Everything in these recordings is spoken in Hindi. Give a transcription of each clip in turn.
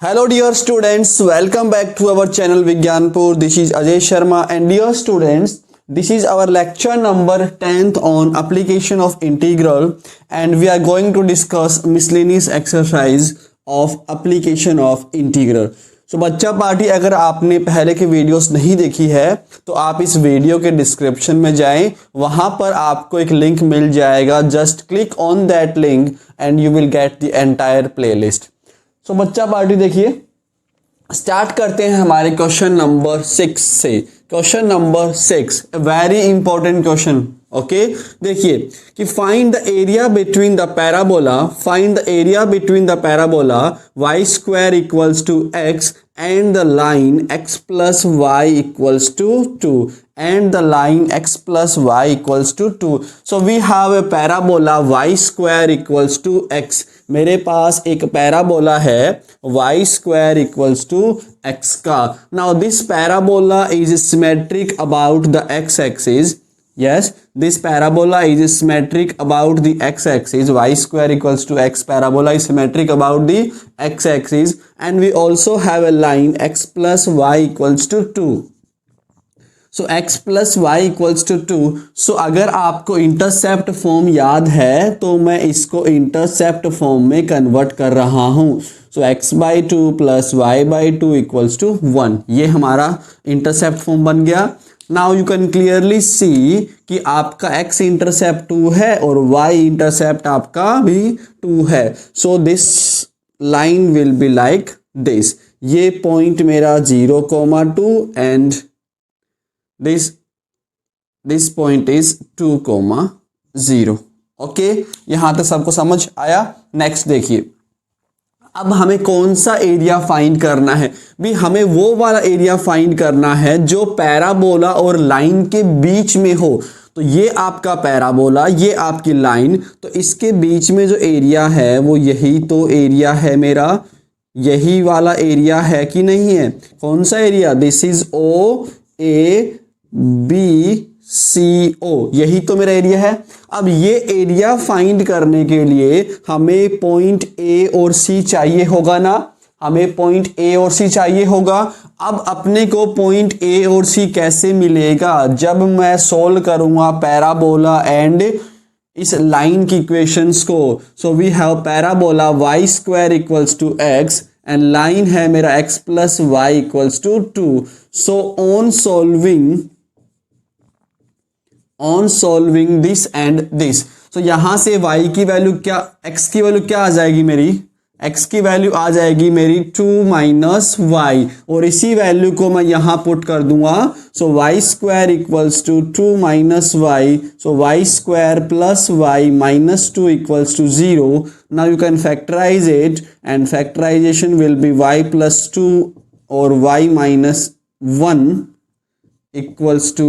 Hello dear students, welcome back to our channel Vigyanpur. This is Ajay Sharma and dear students, this is our lecture number 10th on application of integral and we are going to discuss miscellaneous exercise of application of integral. So बच्चा पार्टी अगर आपने पहले के वीडियोस नहीं देखी है तो आप इस वीडियो के डिस्क्रिप्शन में जाएं, वहां पर आपको एक लिंक मिल जाएगा. Just click on that link and you will get the entire playlist. तो बच्चा पार्टी देखिए, स्टार्ट करते हैं हमारे क्वेश्चन नंबर 6 से. Question number 6 very important question. Okay, देखिए कि find the area between the parabola y square equals to x and the line x plus y equals to 2 and the line x plus y equals to 2. So we have a parabola y square equals to x. मेरे पास एक पैराबोला है y square equals to x का. Now this parabola is symmetric about the x-axis. Yes, this parabola is symmetric about the x-axis. Y square equals to x. Parabola is symmetric about the x-axis and we also have a line x plus y equals to 2. So x plus y equals to 2. So अगर आपको इंटरसेप्ट फॉर्म याद है तो मैं इसको इंटरसेप्ट फॉर्म में कन्वर्ट कर रहा हूँ. So x by 2 plus y by 2 equals to 1. ये हमारा इंटरसेप्ट फॉर्म बन गया. Now you can clearly see कि आपका x इंटरसेप्ट 2 है और y इंटरसेप्ट आपका भी 2 है. So this line will be like this. ये पॉइंट मेरा 0,2 and this point is 2,0. Okay, यहां तक सबको समझ आया. नेक्स्ट देखिए, अब हमें कौन सा एरिया फाइंड करना है. भी हमें वो वाला एरिया फाइंड करना है जो पैराबोला और लाइन के बीच में हो. तो ये आपका पैराबोला, ये आपकी लाइन, तो इसके बीच में जो एरिया है वो यही तो एरिया है मेरा. यही वाला एरिया है कि नहीं है? कौन सा area? This is O A B C O, यही तो मेरा एरिया है. अब ये एरिया फाइंड करने के लिए हमें पॉइंट ए और सी चाहिए होगा ना. हमें पॉइंट ए और सी चाहिए होगा. अब अपने को पॉइंट ए और सी कैसे मिलेगा? जब मैं सोल्व करूंगा पैराबोला एंड इस लाइन की इक्वेशंस को. So we have parabola y square equals to x and line है मेरा x plus y equals to 2. So on solving this and this, तो यहां से y की वैल्यू क्या, x की वैल्यू क्या आ जाएगी मेरी? x की वैल्यू आ जाएगी मेरी 2 माइनस वाई, और इसी वैल्यू को मैं यहां पुट कर दूंगा. So y square equals to 2 minus y. So y square plus y minus 2 equals to 0. Now you can factorise it and factorisation will be y plus 2 और y minus 1 equals to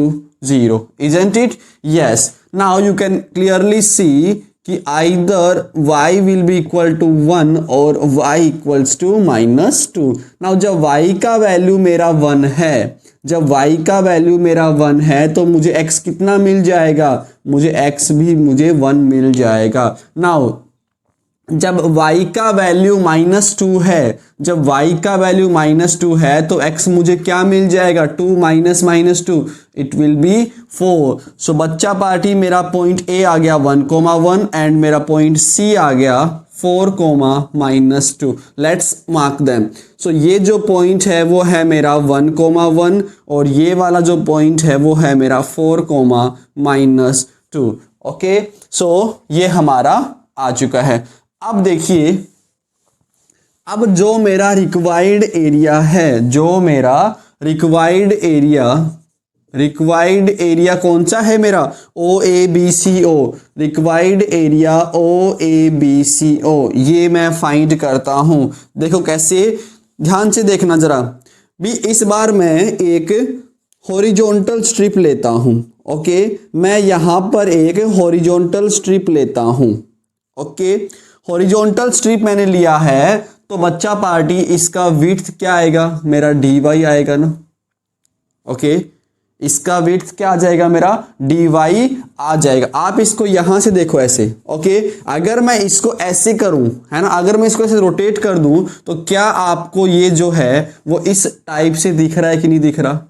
0, isn't it? Yes. Now you can clearly see कि either y will be equal to 1 और y equals to minus 2. Now जब y का वैल्यू मेरा 1 है, जब y का वैल्यू मेरा 1 है तो मुझे x कितना मिल जाएगा? मुझे x भी मुझे 1 मिल जाएगा. Now जब y का वैल्यू -2 है, जब y का वैल्यू -2 है तो x मुझे क्या मिल जाएगा? 2 माइनस -2 इट विल बी 4. सो बच्चा पार्टी मेरा पॉइंट A आ गया 1,1 एंड मेरा पॉइंट C आ गया 4,-2. Let's mark them. सो ये जो पॉइंट है वो है मेरा 1,1 और ये वाला जो पॉइंट है वो है मेरा 4,-2. ओके, सो ये हमारा आ चुका है. अब देखिए, अब जो मेरा रिक्वायर्ड एरिया है, जो मेरा रिक्वायर्ड एरिया कौन सा है मेरा? O A B C O. Required area O A B C O, ये मैं फाइंड करता हूं. देखो कैसे, ध्यान से देखना जरा भी. इस बार मैं एक हॉरिजॉन्टल स्ट्रिप लेता हूं. ओके, मैं यहां पर एक हॉरिजॉन्टल स्ट्रिप लेता हूं. ओके, हॉरिजॉन्टल स्ट्रिप मैंने लिया है तो बच्चा पार्टी इसका विड्थ क्या आएगा? मेरा dy आएगा ना. ओके, इसका विड्थ क्या आ जाएगा मेरा dy आ जाएगा। आप इसको यहां से देखो ऐसे, ओके। अगर मैं इसको ऐसे करूं, है ना, अगर मैं इसको ऐसे रोटेट कर दूं तो क्या आपको ये जो है वो इस टाइप से दिख रहा है कि नहीं दिख रहा?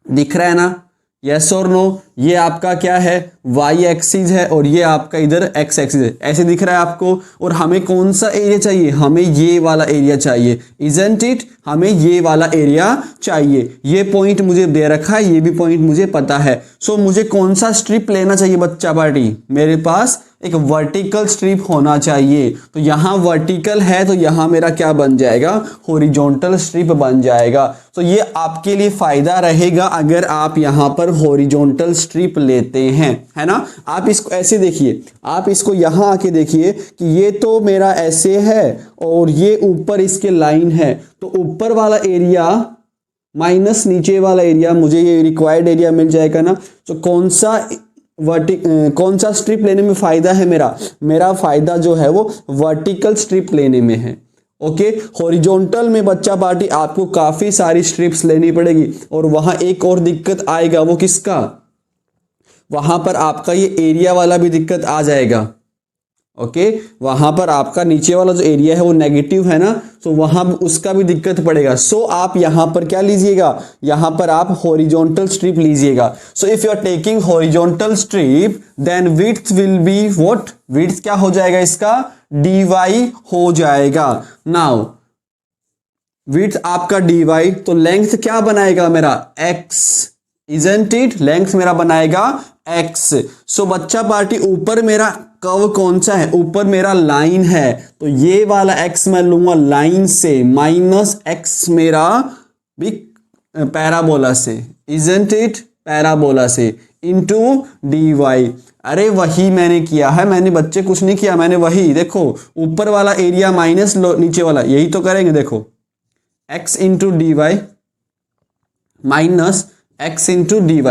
दिख रहा है ना? यस और नो? ये आपका क्या है, y एक्सिस है और ये आपका इधर x एक्सिस है। ऐसे दिख रहा है आपको? और हमें कौन सा एरिया चाहिए? हमें ये वाला एरिया चाहिए, इजंट इट? हमें ये वाला एरिया चाहिए। ये पॉइंट मुझे दे रखा है, ये भी पॉइंट मुझे पता है। सो मुझे कौन सा स्ट्रिप लेना चाहिए बच्चा पार्टी? मेरे पास एक वर्टिकल स्ट्रिप होना चाहिए। तो यहाँ वर्टिकल है तो यहाँ मेरा क्या बन जाएगा, हॉरिजॉन्टल स्ट्रिप बन जाएगा। तो ये आपके लिए फायदा रहेगा अगर आप यहाँ पर हॉरिजॉन्टल स्ट्रिप लेते हैं, है ना। आप इसको ऐसे देखिए, आप इसको यहाँ आके देखिए कि ये तो मेरा ऐसे है और ये ऊपर इसके लाइन है, तो ऊपर वाला एरिया माइनस नीचे वाला एरिया, मुझे ये रिक्वायर्ड एरिया मिल जाएगा ना। तो कौन सा स्ट्रिप लेने में फायदा है मेरा फायदा जो है वो वर्टिकल स्ट्रिप लेने में है, ओके। हॉरिजॉन्टल में बच्चा पार्टी आपको काफी सारी स्ट्रिप्स लेनी पड़ेगी और वहां एक और दिक्कत आएगा, वो किसका? वहां पर आपका ये एरिया वाला भी दिक्कत आ जाएगा, ओके। वहां पर आपका नीचे वाला जो एरिया है वो नेगेटिव है ना, तो वहां उसका भी दिक्कत पड़ेगा। सो आप यहां पर क्या लीजिएगा, यहां पर आप हॉरिजॉन्टल स्ट्रिप लीजिएगा। So if you are taking horizontal strip then width will be what? Width क्या हो जाएगा इसका? dy हो जाएगा। नाउ विड्थ आपका dy, तो लेंथ क्या बनाएगा मेरा? x, isn't it? लेंथ मेरा बनाएगा x। सो बच्चा पार्टी ऊपर मेरा कर्व कौन सा है? ऊपर मेरा लाइन है, तो ये वाला x मैं लूंगा लाइन से, माइनस x मेरा भी पैराबोला से, इजंट इट? पैराबोला से इंटू dy। अरे वही मैंने किया है, मैंने बच्चे कुछ नहीं किया, मैंने वही देखो, ऊपर वाला एरिया माइनस नीचे वाला, यही तो करेंगे। देखो x into dy minus x into dy,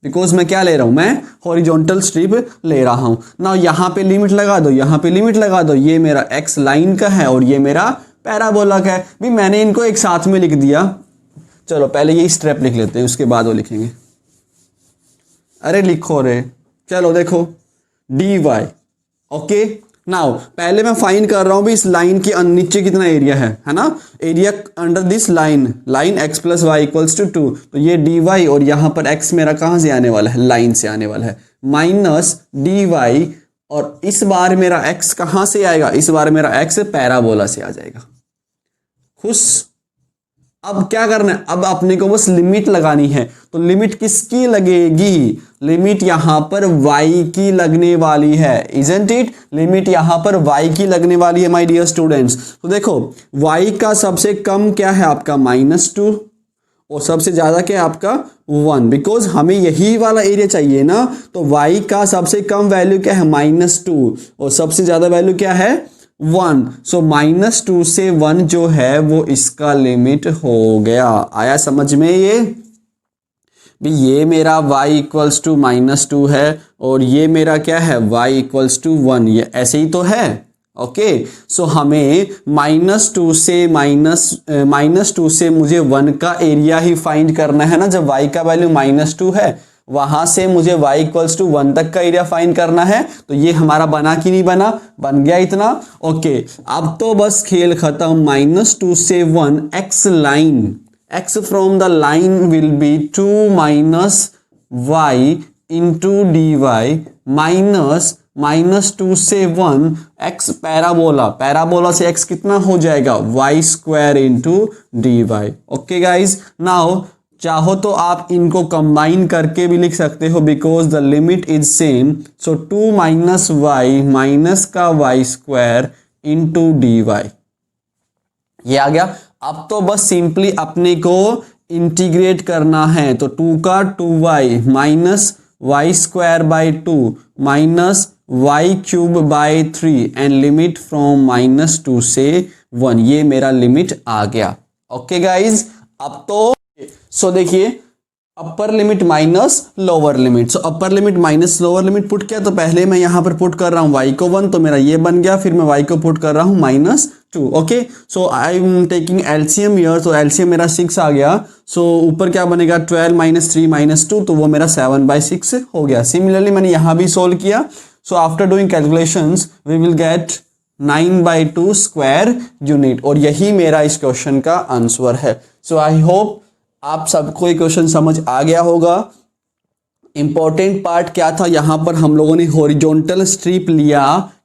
because मैं क्या ले रहा हूं, मैं हॉरिजॉन्टल स्ट्रिप ले रहा हूं ना। यहां पे लिमिट लगा दो, यहां पे लिमिट लगा दो। ये मेरा x लाइन का है और ये मेरा पैराबोला का है। भी मैंने इनको एक साथ में लिख दिया। चलो पहले ये स्टेप लिख लेते हैं, उसके बाद वो लिखेंगे। अरे लिखो रे, चलो देखो dy, ओके। नाउ पहले मैं फाइंड कर रहा हूं भी इस लाइन के नीचे कितना एरिया है ना। Area under this line x plus y equals to 2, तो ये dy और यहां पर x मेरा कहां से आने वाला है? लाइन से आने वाला है, माइनस dy। और इस बार मेरा x कहां से आएगा? इस बार मेरा x पैराबोला से आ जाएगा। खुश? अब क्या करना है, अब अपने को बस लिमिट लगानी है। तो लिमिट किसकी लगेगी? लिमिट यहां पर y की लगने वाली है, इजंट इट? लिमिट यहां पर y की लगने वाली है माय डियर स्टूडेंट्स। तो देखो y का सबसे कम क्या है आपका? -2, और सबसे ज्यादा क्या है आपका? 1, बिकॉज हमें यही वाला एरिया चाहिए ना। तो y का सबसे कम वैल्यू क्या है? -2, और सबसे ज्यादा वैल्यू क्या है? 1। सो -2 से 1 जो है वो इसका लिमिट हो गया। आया समझ में? भी ये मेरा y इक्वल्स टू -2 है और ये मेरा क्या है? y equals to 1। ये ऐसे ही तो है, ओके। सो हमें -2 से मुझे 1 का एरिया ही फाइंड करना है ना। जब y का वैल्यू -2 है, वहां से मुझे y इक्वल्स टू 1 तक का एरिया फाइंड करना है। तो ये हमारा बना कि नहीं बना? बन गया इतना, ओके। अब तो बस खेल खत्म। -2 से 1 x line, x from the line will be 2 minus y into dy minus -2 से 1 x पैराबोला से x कितना हो जाएगा? y square into dy, okay guys. Now चाहो तो आप इनको कंबाइन करके भी लिख सकते हो, because the limit is same. So 2 minus y minus का y स्क्वायर इंटू dy, ये आ गया। अब तो बस सिंपली अपने को इंटीग्रेट करना है। तो 2 का 2y minus y square by 2 minus y cube by 3 and limit from -2 से 1, ये मेरा लिमिट आ गया, ओके गाइज। अब तो सो देखिए upper limit minus lower limit. So upper limit minus lower limit put किया, तो पहले मैं यहाँ पर पुट कर रहा हूँ y को 1, तो मेरा ये बन गया, फिर मैं y को पुट कर रहा हूँ -2। Okay, so I am taking LCM here, तो एलसीएम मेरा 6 आ गया। सो ऊपर क्या बनेगा 12 - 3 - 2, तो वो मेरा 7/6 हो गया। सिमिलरली मैंने यहाँ भी सोल्व किया। So after doing calculations we will get 9/2 square unit, और यही मेरा इस क्वेश्चन का आंसर है। सो आई होप आप सबको ये क्वेश्चन समझ आ गया होगा। इंपॉर्टेंट पार्ट क्या था, यहां पर हम लोगों ने हॉरिजॉन्टल स्ट्रिप लिया।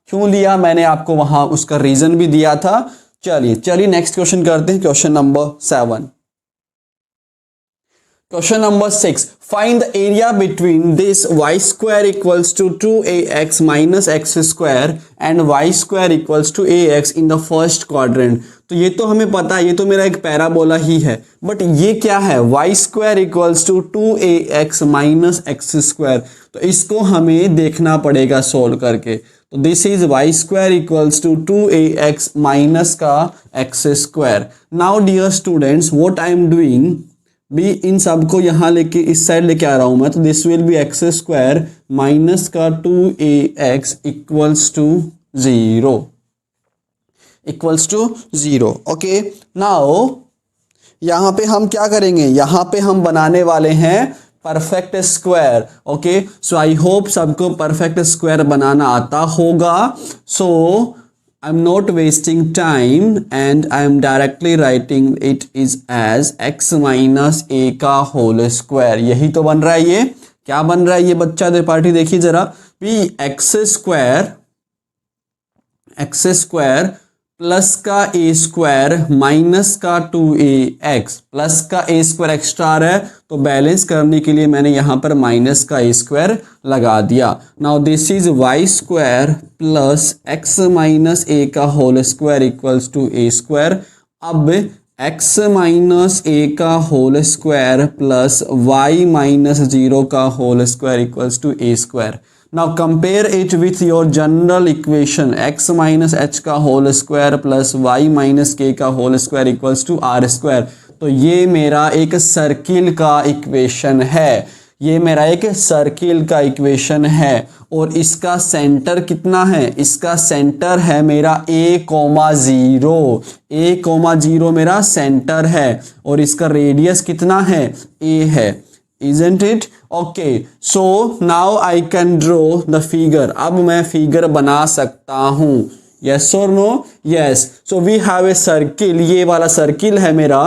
क्यों लिया मैंने आपको वहां उसका रीजन भी दिया था। चलिए नेक्स्ट क्वेश्चन करते हैं, question number 7। Question number 6. Find the area between this y square equals to 2ax minus x square and y square equals to ax in the first quadrant. तो ये तो हमें पता है, ये तो मेरा एक पैराबोला ही है, बट ये क्या है y square equals to 2ax minus x square। तो इसको हमें देखना पड़ेगा सोल्व करके। तो this is y square equals to 2ax minus का x square। Now dear students what I am doing, भी इन सबको यहाँ लेके इस साइड लेके आ रहा हूं मैं। तो this will be x square minus का 2ax equals to 0 okay. Now यहाँ पे हम क्या करेंगे, यहाँ पे हम बनाने वाले हैं perfect square. Okay, so I hope सबको परफेक्ट स्क्वायर बनाना आता होगा। सो I'm not wasting time and I am directly writing it is as x minus a का होल स्क्वायर। यही तो बन रहा है, ये क्या बन रहा है ये बच्चा दे पार्टी देखिए जरा भी, एक्स स्क्वायर प्लस का ए स्क्वायर माइनस का 2ax प्लस का ए स्क्वायर एक्स्ट्रा है, तो बैलेंस करने के लिए मैंने यहाँ पर माइनस का ए स्क्वायर लगा दिया। Now this is y square plus x minus a का whole square equals to a square. अब x माइनस ए का whole square plus y minus 0 का whole square equals to a square. Now compare it with your general equation x minus h का whole square plus y minus k का whole square equals to r square. तो ये मेरा एक सर्किल का इक्वेशन है, ये मेरा एक सर्किल का इक्वेशन है, और इसका सेंटर कितना है, इसका सेंटर है मेरा a,0। a,0 मेरा सेंटर है, और इसका रेडियस कितना है, a है। Isn't it? Okay, so now I can draw the figure. अब मैं फिगर बना सकता हूं, yes or no? Yes. So we have a circle, ये वाला सर्किल है मेरा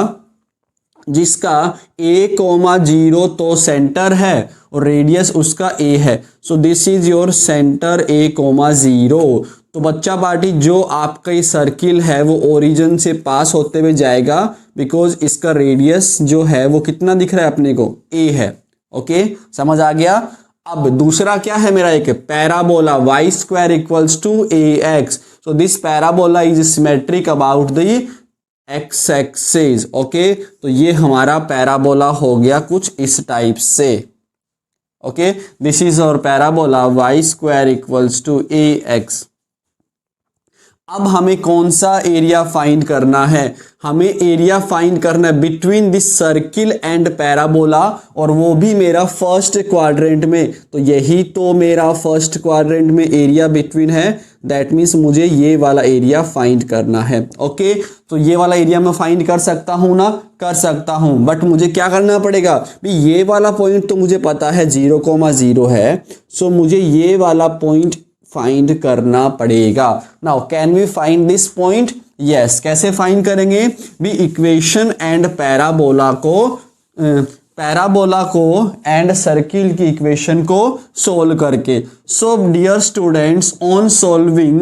जिसका a,0 तो सेंटर है और रेडियस उसका a है। So this is your centre a,0। तो बच्चा पार्टी जो आपका ये सर्किल है वो ओरिजिन से पास होते हुए जाएगा, बिकॉज इसका रेडियस जो है वो कितना दिख रहा है अपने को, a है। ओके, समझ आ गया। अब दूसरा क्या है मेरा, एक parabola y square equals to ax। So this parabola is symmetric about the x axis. Okay, तो ये हमारा पैराबोला हो गया कुछ इस टाइप से। ओके, दिस इज और parabola y square equals to ax। अब हमें कौन सा एरिया फाइंड करना है, हमें एरिया फाइंड करना है between this circle and parabola, और वो भी मेरा फर्स्ट क्वाड्रेंट में। तो यही तो मेरा फर्स्ट क्वाड्रेंट में एरिया बिटवीन है, दैट मीन्स मुझे ये वाला एरिया फाइंड करना है। ओके, तो ये वाला एरिया मैं फाइंड कर सकता हूं ना, कर सकता हूं, बट मुझे क्या करना पड़ेगा भी, ये वाला पॉइंट तो मुझे पता है 0,0 है। सो मुझे ये वाला पॉइंट फाइंड करना पड़ेगा। Now can we find this point, yes. कैसे फाइंड करेंगे भी, इक्वेशन एंड पैराबोला को एंड सर्किल की इक्वेशन को सोल्व करके। So dear students, on solving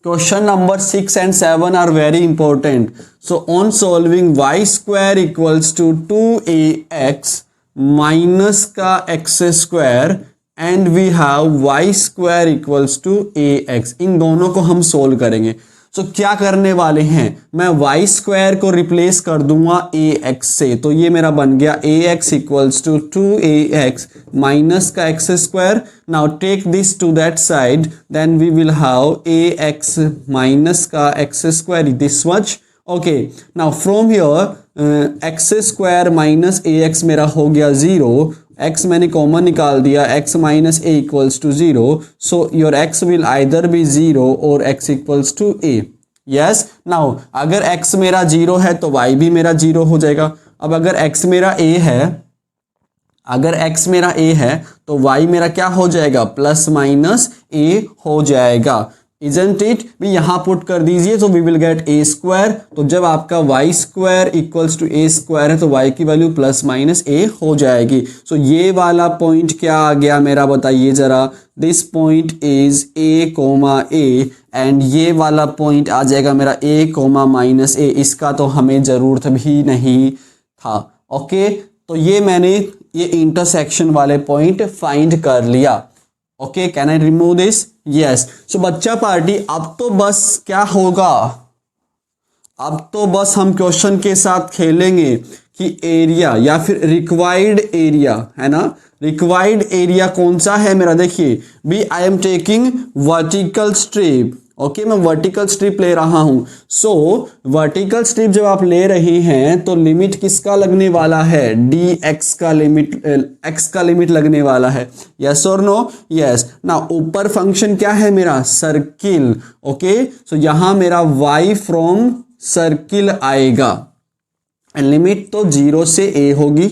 question number 6 and 7 are very important. So on solving y square equals to 2ax minus का x square and we have y square equals to ax, इन दोनों को हम सोल्व करेंगे। सो क्या करने वाले हैं, मैं y स्क्वायर को रिप्लेस कर दूंगा ax से, तो ये मेरा बन गया ax equals to 2ax minus का x square. Now take this to that side, then we will have ax minus का x square, this much. Okay, now from here x square minus a x मेरा हो गया 0, x मैंने कॉमन निकाल दिया, x minus a equals to 0, so your x will either be 0 और x equals to a। Yes, now अगर x मेरा 0 है तो y भी मेरा 0 हो जाएगा। अब अगर x मेरा a है, अगर x मेरा a है तो y मेरा क्या हो जाएगा, प्लस माइनस a हो जाएगा। Isn't it? भी यहाँ पुट कर दीजिए तो we will get a square. तो जब आपका y square equals to a square है तो y की वैल्यू प्लस माइनस a हो जाएगी। सो ये वाला पॉइंट क्या आ गया मेरा, बताइए जरा। This point is a comma a and ये वाला पॉइंट आ जाएगा मेरा a कोमा माइनस a। इसका तो हमें ज़रूरत भी नहीं था। ओके, तो ये मैंने ये इंटरसेक्शन वाले पॉइंट फाइंड कर लिया। Okay, can I remove this? Yes. So बच्चा पार्टी, अब तो बस क्या होगा, अब तो बस हम क्वेश्चन के साथ खेलेंगे कि एरिया या फिर रिक्वायर्ड एरिया है ना, रिक्वायर्ड एरिया कौन सा है मेरा। देखिए be I am taking vertical strip. Okay, मैं वर्टिकल स्ट्रिप ले रहा हूं। सो वर्टिकल स्ट्रिप जब आप ले रही हैं तो लिमिट किसका लगने वाला है, डी एक्स का लिमिट, एक्स का लिमिट लगने वाला है। यस और नो? यस। ना ऊपर फंक्शन क्या है मेरा, सर्किल। ओके, सो यहां मेरा y फ्रॉम सर्किल आएगा, लिमिट तो 0 से a होगी।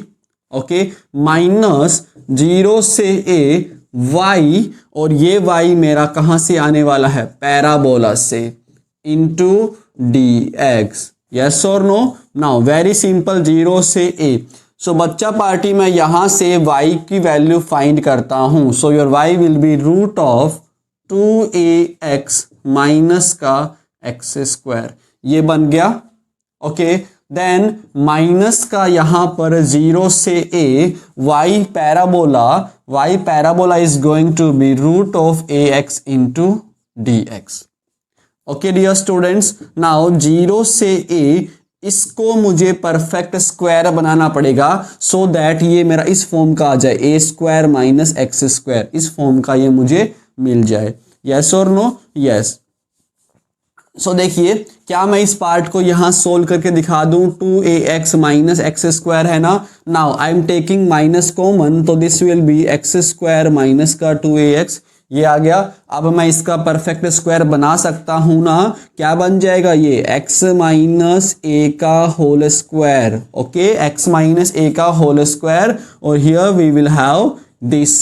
ओके, माइनस 0 से a y, और ये y मेरा कहां से आने वाला है, पैराबोला से, इनटू dx। यस और नो? नाउ वेरी सिंपल, 0 से a। सो बच्चा पार्टी मैं यहां से y की वैल्यू फाइंड करता हूं। So your y will be root of 2ax minus का एक्स स्क्वायर, ये बन गया। ओके, देन माइनस का यहां पर 0 से a, y parabola is going to be root of ax into dx। Okay dear students, now 0 से a, इसको मुझे परफेक्ट स्क्वायर बनाना पड़ेगा सो दैट ये मेरा इस फॉर्म का आ जाए, a square minus x square, इस फॉर्म का ये मुझे मिल जाए। यस और नो? यस। सो देखिए, क्या मैं इस पार्ट को यहां सोल्व करके दिखा दूं, 2ax माइनस एक्स स्क्वायर है ना। Now I am taking minus common, तो this will be x square minus का 2ax, ये आ गया। अब मैं इसका परफेक्ट स्क्वायर बना सकता हूं ना, क्या बन जाएगा ये, x माइनस a का whole square. Okay, x minus a का होल स्क्वायर, और here we will have this.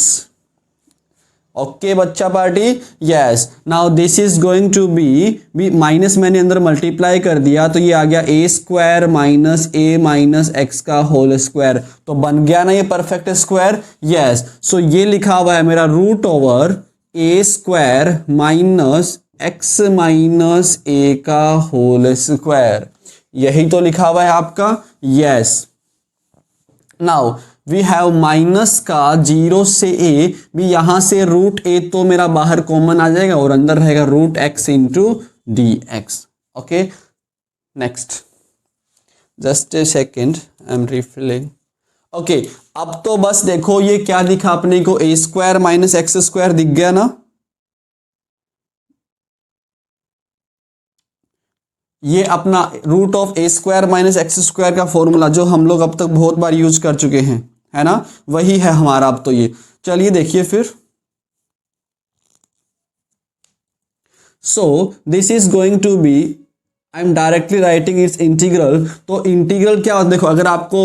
Okay बच्चा party, yes. Now this is going to be minus, मैंने अंदर मल्टीप्लाई कर दिया तो ये आ गया a square minus a minus x का होल स्क्वायर। तो बन गया ना ये परफेक्ट स्क्वायर। यस, सो ये लिखा हुआ है मेरा root over a square minus x minus a का होल स्क्वायर, यही तो लिखा हुआ है आपका। Yes, now we have minus का 0 से a, भी यहां से रूट a तो मेरा बाहर कॉमन आ जाएगा और अंदर रहेगा root x into d x. Okay, next, just a second, I am refilling. Okay, अब तो बस देखो ये क्या दिखा अपने को, a square minus x square दिख गया ना। ये अपना root of a square minus x square का फॉर्मूला जो हम लोग अब तक बहुत बार यूज कर चुके हैं, है ना, वही है हमारा अब तो ये। चलिए देखिए फिर, so this is going to be, I am directly writing its integral. तो इंटीग्रल क्या होता है, देखो अगर आपको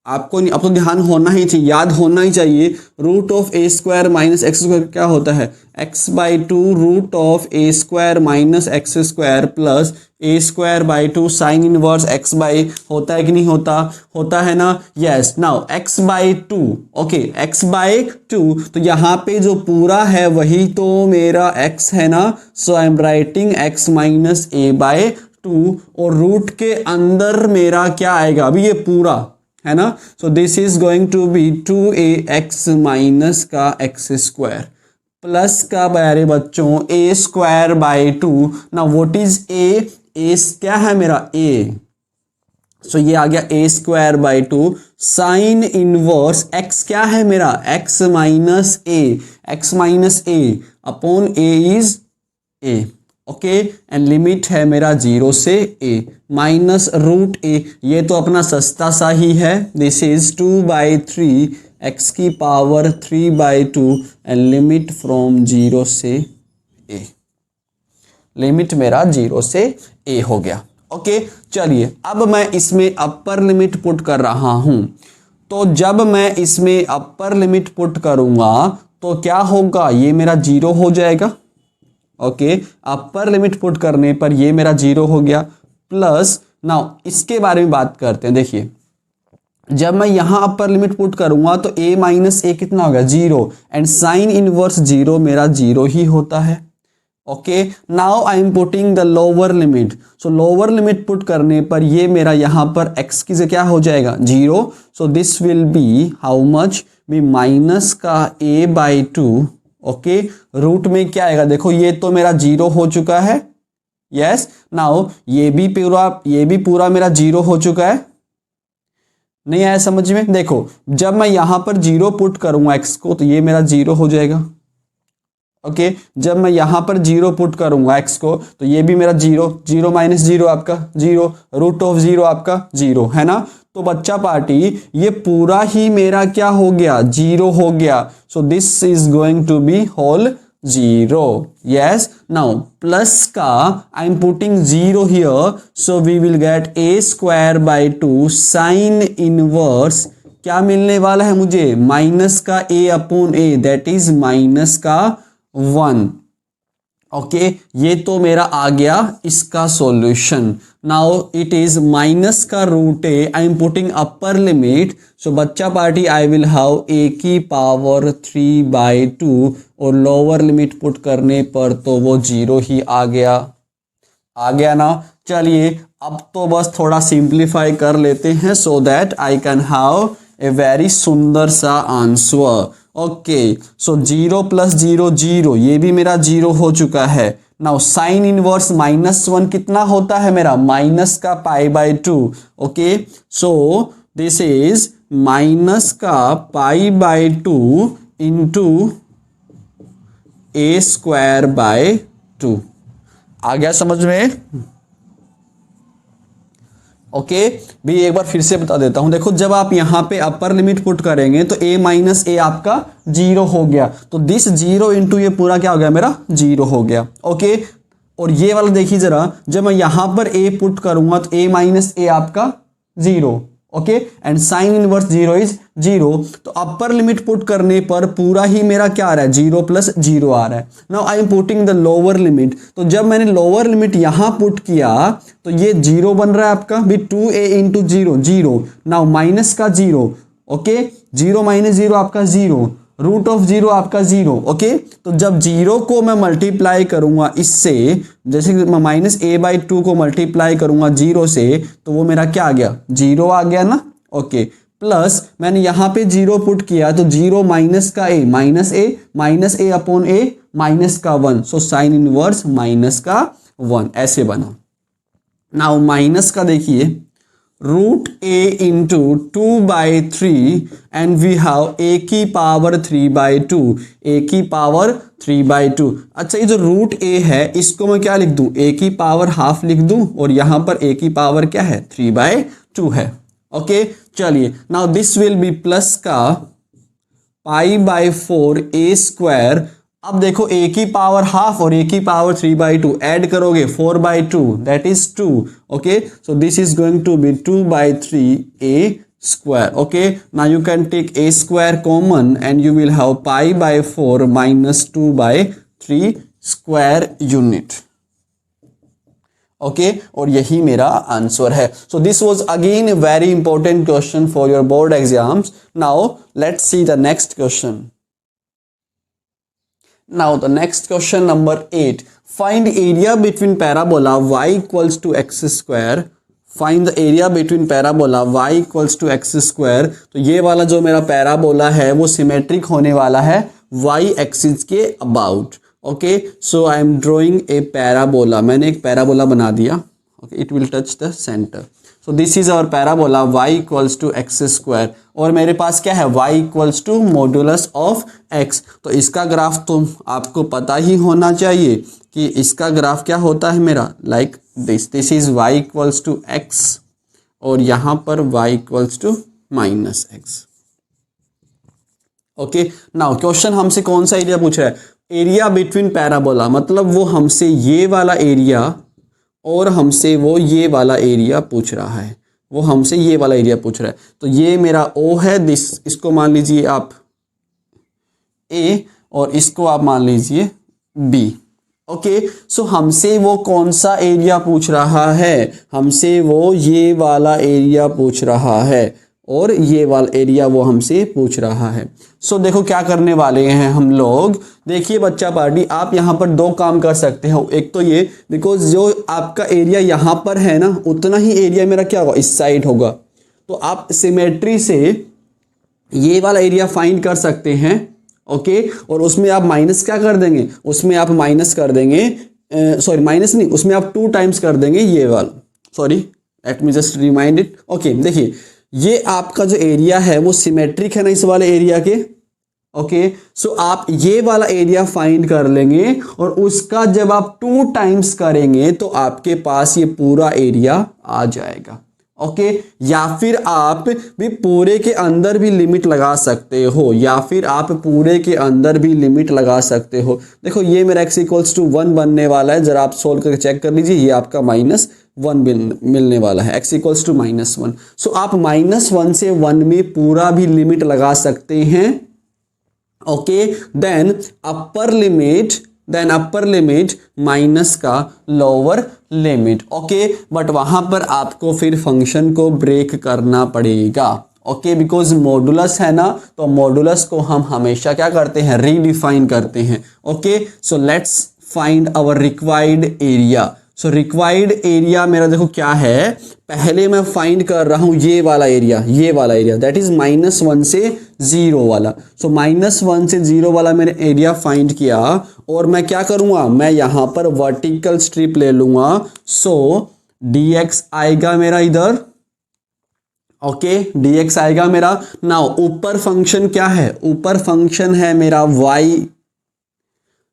अब तो ध्यान होना ही चाहिए, याद होना ही चाहिए, root of a square minus x square क्या होता है, x by 2 root of a square minus x square plus a square by 2 sine inverse x by, होता है कि नहीं होता, होता है ना। Yes, now x by 2, okay, x by 2, तो यहाँ पे जो पूरा है वही तो मेरा x है ना। So I am writing x minus a by 2, और रूट के अंदर मेरा क्या आएगा, अभी ये पूरा है ना। So this is going to be 2ax minus का एक्स स्क्वायर प्लस का बारे बच्चों a स्क्वायर बाई 2। ना व्हाट इज a क्या है मेरा a, सो ये आ गया a square by 2 sine inverse x क्या है मेरा x minus a upon a is a। Okay and limit है मेरा 0 से a माइनस रूट a, ये तो अपना सस्ता सा ही है, दिस इज 2/3 x की पावर 3/2 एंड लिमिट फ्रॉम 0 से a, लिमिट मेरा 0 से a हो गया। ओके चलिए अब मैं इसमें अपर लिमिट पुट कर रहा हूं, तो जब मैं इसमें अपर लिमिट पुट करूंगा तो क्या होगा, ये मेरा 0 हो जाएगा। ओके अपर लिमिट पुट करने पर ये मेरा 0 हो गया, प्लस नाउ इसके बारे में बात करते हैं। देखिए जब मैं यहां अपर लिमिट पुट करूंगा तो a माइनस ए कितना होगा 0 एंड साइन इनवर्स 0 मेरा 0 ही होता है। Okay now I am putting the lower limit, so lower limit put करने पर ये मेरा यहां पर x की से क्या हो जाएगा 0, so this will be how much be minus का a/2। ओके रूट में क्या आएगा, देखो ये तो मेरा 0 हो चुका है, यस नाउ ये भी पूरा मेरा 0 हो चुका है। नहीं आया समझ में, देखो जब मैं यहां पर 0 पुट करूंगा x को तो ये मेरा 0 हो जाएगा। ओके जब मैं यहां पर 0 पुट करूंगा x को तो ये भी मेरा 0, 0 माइनस 0 आपका 0, रूट ऑफ 0 आपका 0 है ना। तो बच्चा पार्टी ये पूरा ही मेरा क्या हो गया 0 हो गया, so this is going to be whole 0, yes now plus का I am putting 0 here, so we will get a²/2 sine inverse क्या मिलने वाला है मुझे माइनस का a/a, दैट इज माइनस का 1। ओके ये तो मेरा आ गया इसका solution. Now it is minus का root a, I am putting upper limit, so बच्चा party I will have a की पावर 3/2 और लोअर लिमिट पुट करने पर तो वो 0 ही आ गया ना। चलिए अब तो बस थोड़ा सिंप्लीफाई कर लेते हैं so that I can have a very सुंदर सा आंसर। ओके सो 0 + 0 0, ये भी मेरा 0 हो चुका है। नाउ साइन इनवर्स -1 कितना होता है मेरा माइनस का π/2। Okay so this is minus का π/2 इंटू a²/2। आ गया समझ में। ओके भी एक बार फिर से बता देता हूं, देखो जब आप यहां पे अपर लिमिट पुट करेंगे तो a माइनस ए आपका 0 हो गया, तो दिस 0 इंटू ये पूरा क्या हो गया मेरा 0 हो गया। ओके और ये वाला देखिए जरा, जब मैं यहां पर a पुट करूंगा तो a माइनस ए आपका 0, okay and sine inverse 0 is 0, तो अपर लिमिट पुट करने पर पूरा ही मेरा क्या आ रहा है 0 + 0 आ रहा है। Now I am putting the lower limit, तो जब मैंने लोअर लिमिट यहां पुट किया तो ये 0 बन रहा है आपका भी 2a इंटू 0 0, नाउ माइनस का 0, ओके 0 माइनस 0 आपका 0, रूट ऑफ 0 आपका 0। ओके तो जब 0 को मैं मल्टीप्लाई करूंगा इससे, जैसे मैं -a/2 को मल्टीप्लाई करूंगा 0 से, तो वो मेरा क्या आ गया 0 आ गया ना। ओके प्लस मैंने यहां पे 0 पुट किया तो 0 माइनस का a माइनस a/a माइनस का 1, सो साइन इनवर्स माइनस का 1 ऐसे बना। नाउ माइनस का देखिए root a into 2/3 and we have a की पावर 3/2, a की पावर 3/2। अच्छा ये जो रूट a है इसको मैं क्या लिख दूं a की पावर हाफ लिख दूं और यहां पर a की पावर क्या है 3/2 है। ओके चलिए now this will be plus का π/4 a²। अब देखो a की पावर हाफ और a की पावर 3/2 ऐड करोगे 4/2 that is 2। Okay so this is going to be 2/3 a²। Okay now you can take a² common and you will have π/4 - 2/3 square unit. Okay और यही मेरा आंसर है। So this was again a very important question for your board exams. Now let's see the next question. Now the next question number 8. Find area between parabola y equals to x². Find the area between parabola y equals to x². तो ये वाला जो मेरा पैराबोला है वो सिमेट्रिक होने वाला है y एक्सिस के about. Okay so I am drawing a parabola, मैंने एक पैराबोला बना दिया। Okay it will touch the centre, so this is our parabola y equals to x²। और मेरे पास क्या है y equals to modulus of x। तो इसका ग्राफ तो आपको पता ही होना चाहिए कि इसका ग्राफ क्या होता है मेरा, like this is y equals to x और यहाँ पर y equals to minus x। Okay, now question हमसे कौन सा एरिया पूछ रहा है, एरिया बिटवीन पैराबोला, मतलब वो हमसे ये वाला एरिया और हमसे वो ये वाला एरिया पूछ रहा है, वो हमसे ये वाला एरिया पूछ रहा है। तो ये मेरा O है, इसको मान लीजिए आप A और इसको आप मान लीजिए B। ओके, सो हमसे वो कौन सा एरिया पूछ रहा है, हमसे वो ये वाला एरिया पूछ रहा है और ये वाला एरिया वो हमसे पूछ रहा है। सो देखो क्या करने वाले हैं हम लोग, देखिए बच्चा पार्टी, आप यहाँ पर दो काम कर सकते हो। एक तो ये, बिकॉज जो आपका एरिया यहाँ पर है ना, उतना ही एरिया मेरा क्या होगा, इस साइड होगा। तो आप सिमेट्री से ये वाला एरिया फाइंड कर सकते हैं। ओके, और उसमें आप माइनस क्या कर देंगे, उसमें आप माइनस कर देंगे, सॉरी माइनस नहीं, उसमें आप 2 टाइम्स कर देंगे ये वाला, sorry let me just remind it. Okay, देखिए ये आपका जो एरिया है वो सिमेट्रिक है ना इस वाले एरिया के। ओके, सो आप ये वाला एरिया फाइंड कर लेंगे और उसका जब आप 2 टाइम्स करेंगे तो आपके पास ये पूरा एरिया आ जाएगा। ओके, या फिर आप भी पूरे के अंदर भी लिमिट लगा सकते हो, या फिर आप पूरे के अंदर भी लिमिट लगा सकते हो। देखो ये मेरा x इक्वल्स टू 1 बनने वाला है, जरा आप सोल्व करके चेक कर लीजिए, ये आपका -1 मिलने वाला है, x इक्वल्स टू -1। सो आप -1 से 1 में पूरा भी लिमिट लगा सकते हैं। Okay, then upper limit minus का लोअर लिमिट। ओके, बट वहां पर आपको फिर फंक्शन को ब्रेक करना पड़ेगा। ओके, बिकॉज मॉडुलस है ना, तो मॉडुलस को हम हमेशा क्या करते हैं, रीडिफाइन करते हैं। Okay, so let's find our required area. So required area मेरा देखो क्या है, पहले मैं फाइंड कर रहा हूं ये वाला एरिया, दैट इज -1 से 0 वाला। सो -1 से 0 वाला मैंने एरिया फाइंड किया और मैं क्या करूंगा, मैं यहां पर वर्टिकल स्ट्रिप ले लूंगा। सो dx आएगा मेरा इधर। ओके, dx आएगा मेरा। नाउ ऊपर फंक्शन क्या है, ऊपर फंक्शन है मेरा y,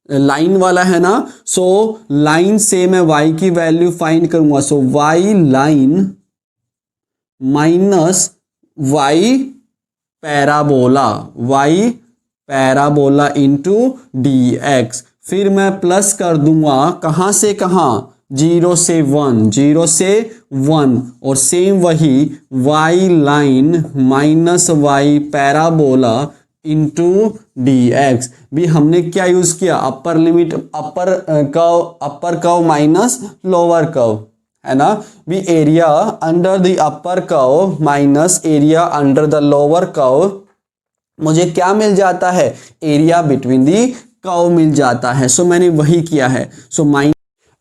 लाइन वाला है ना। सो लाइन से मैं y की वैल्यू फाइंड करूंगा। सो y line minus y parabola into dx, फिर मैं प्लस कर दूंगा कहां से कहां, 0 से 1 और सेम वही y line minus y parabola into dx भी हमने क्या यूज किया, upper limit, upper curve minus lower curve है ना, भी area under the upper curve minus area under the lower curve, मुझे क्या मिल जाता है, एरिया बिटवीन दी कर्व मिल जाता है। सो मैंने वही किया है। So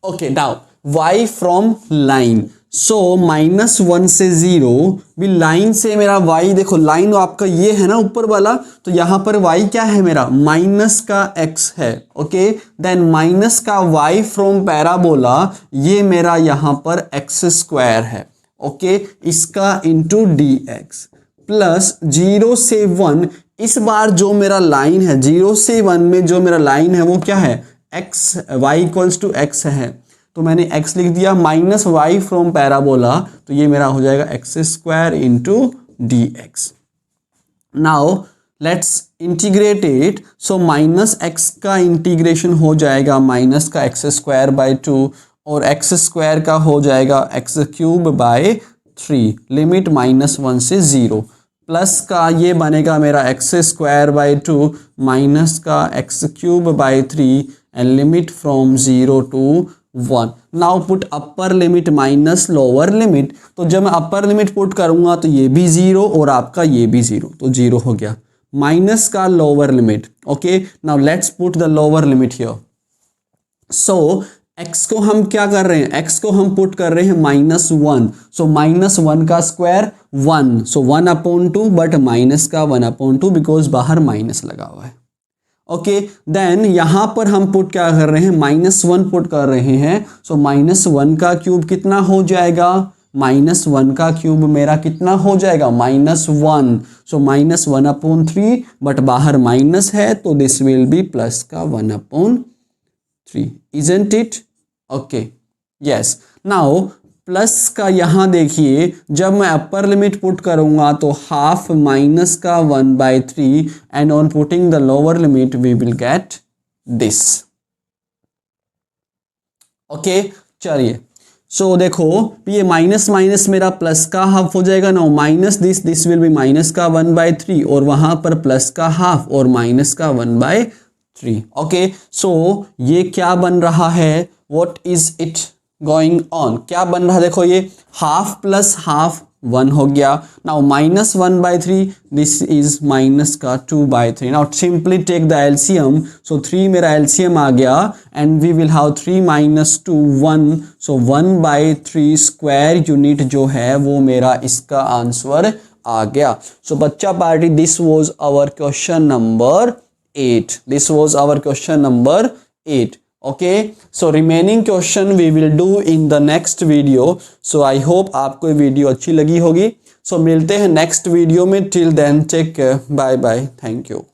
okay, now y from line, so -1 से 0 भी लाइन से मेरा y, देखो लाइन आपका ये है ना ऊपर वाला, तो यहां पर y क्या है मेरा, माइनस का x है। ओके, देन माइनस का y फ्रॉम पैराबोला, ये मेरा यहां पर x² है। ओके, इसका इंटू dx प्लस 0 से 1, इस बार जो मेरा लाइन है 0 से 1 में जो मेरा लाइन है वो क्या है, y इक्वल्स टू x है, तो मैंने x लिख दिया, माइनस y फ्रॉम पैराबोला, तो ये मेरा हो जाएगा x² into dx। Now let's integrate it. So minus x का इंटीग्रेशन हो जाएगा माइनस का x²/2 और x² का हो जाएगा x³/3, लिमिट -1 से 0, प्लस का ये बनेगा मेरा x²/2 माइनस का x³/3 and limit from 0 to 1। Now put upper limit minus lower limit, तो जब मैं अपर लिमिट पुट करूंगा तो ये भी 0 और आपका ये भी 0, तो 0 हो गया, माइनस का lower limit. Okay, now let's put the lower limit here. So x को हम क्या कर रहे हैं, x को हम पुट कर रहे हैं -1, सो -1 का स्क्वायर 1, सो 1/2, बट माइनस का 1/2 बिकॉज बाहर माइनस लगा हुआ है। ओके, देन यहां पर हम पुट क्या कर रहे हैं, -1 पुट कर रहे हैं। सो -1 का क्यूब कितना हो जाएगा, -1 का क्यूब मेरा कितना हो जाएगा, -1, सो -1/3, बट बाहर माइनस है तो दिस विल बी प्लस का 1/3, isn't it? Okay, yes. Now plus का यहाँ देखिए, जब मैं अपर लिमिट पुट करूंगा तो हाफ माइनस का 1/3 and on putting the lower limit we will get this. Okay, चलिए, सो देखो ये माइनस माइनस मेरा प्लस का हाफ हो जाएगा ना, minus this will be minus का 1/3 और वहां पर प्लस का हाफ और माइनस का 1/3। ओके, सो ये क्या बन रहा है, what is it going on, क्या बन रहा है, देखो ये हाफ प्लस हाफ 1 हो गया, नाउ -1/3, दिस इज माइनस का 2/3। Now simply take the LCM, so 3 मेरा एलसीएम आ गया and we will have 3 - 2 1, so 1/3 square unit जो है वो मेरा इसका आंसर आ गया। सो बच्चा party, this was our question number 8, this was our question number 8। okay, so remaining question we will do in the next video, so I hope आपको ये वीडियो अच्छी लगी होगी। so मिलते हैं नेक्स्ट वीडियो में, till then take care, bye bye, thank you।